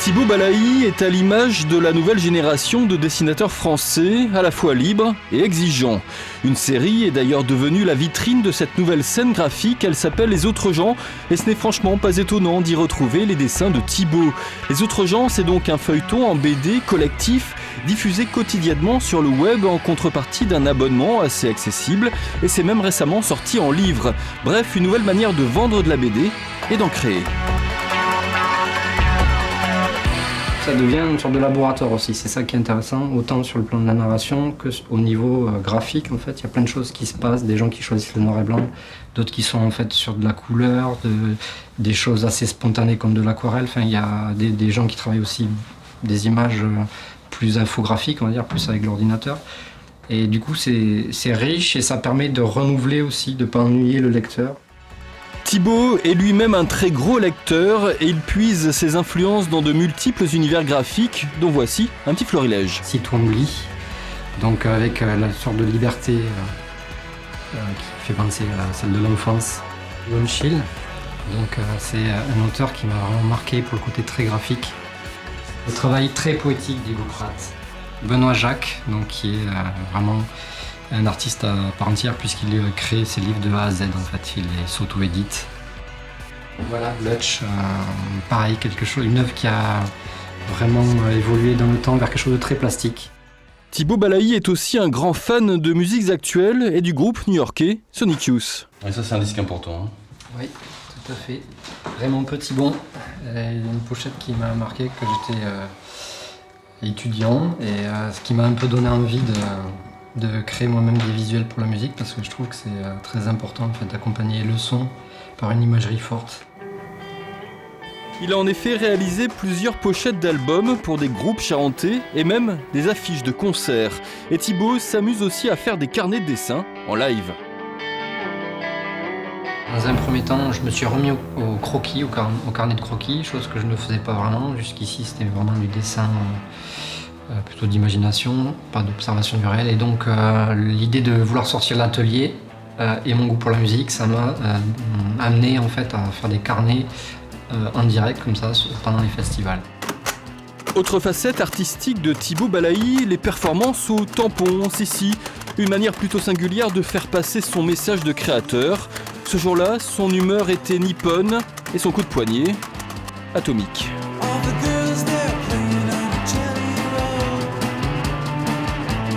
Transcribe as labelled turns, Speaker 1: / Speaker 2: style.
Speaker 1: Thibaut Balaï est à l'image de la nouvelle génération de dessinateurs français, à la fois libres et exigeants. Une série est d'ailleurs devenue la vitrine de cette nouvelle scène graphique, elle s'appelle Les Autres gens, et ce n'est franchement pas étonnant d'y retrouver les dessins de Thibaut. Les Autres gens, c'est donc un feuilleton en BD collectif, diffusé quotidiennement sur le web en contrepartie d'un abonnement assez accessible, et c'est même récemment sorti en livre. Bref, une nouvelle manière de vendre de la BD et d'en créer.
Speaker 2: Ça devient une sorte de laboratoire aussi, c'est ça qui est intéressant, autant sur le plan de la narration qu'au niveau graphique. En fait, il y a plein de choses qui se passent, des gens qui choisissent le noir et blanc, d'autres qui sont en fait sur de la couleur, des choses assez spontanées comme de l'aquarelle. Enfin, il y a des gens qui travaillent aussi des images plus infographiques, on va dire, plus avec l'ordinateur. Et du coup, c'est riche et ça permet de renouveler aussi, de ne pas ennuyer le lecteur.
Speaker 1: Thibaut est lui-même un très gros lecteur et il puise ses influences dans de multiples univers graphiques, dont voici un petit florilège.
Speaker 2: Si Twombly, donc avec la sorte de liberté qui fait penser à celle de l'enfance. Don Chill, donc c'est un auteur qui m'a vraiment marqué pour le côté très graphique. Le travail très poétique d'Hugo Pratt. Benoît Jacques, donc qui est vraiment un artiste à part entière puisqu'il crée ses livres de A à Z en fait, il les s'auto-édite. Voilà, Lutch, pareil, une œuvre qui a vraiment évolué dans le temps vers quelque chose de très plastique.
Speaker 1: Thibaut Balaï est aussi un grand fan de musiques actuelles et du groupe new-yorkais Sonic Youth.
Speaker 3: Et ça c'est un disque important. Hein.
Speaker 2: Oui, tout à fait. Raymond Petitbon, une pochette qui m'a marqué quand j'étais étudiant et ce qui m'a un peu donné envie de créer moi-même des visuels pour la musique parce que je trouve que c'est très important en fait, d'accompagner le son par une imagerie forte.
Speaker 1: Il a en effet réalisé plusieurs pochettes d'albums pour des groupes charentais et même des affiches de concerts. Et Thibaut s'amuse aussi à faire des carnets de dessin en live.
Speaker 2: Dans un premier temps, je me suis remis au croquis, au carnet de croquis, chose que je ne faisais pas vraiment. Jusqu'ici, c'était vraiment du dessin plutôt d'imagination, pas d'observation du réel. Et donc l'idée de vouloir sortir de l'atelier et mon goût pour la musique, ça m'a amené en fait à faire des carnets en direct comme ça pendant les festivals.
Speaker 1: Autre facette artistique de Thibaut Balaï, les performances au tampon, si, une manière plutôt singulière de faire passer son message de créateur. Ce jour-là, son humeur était nippone et son coup de poignet atomique.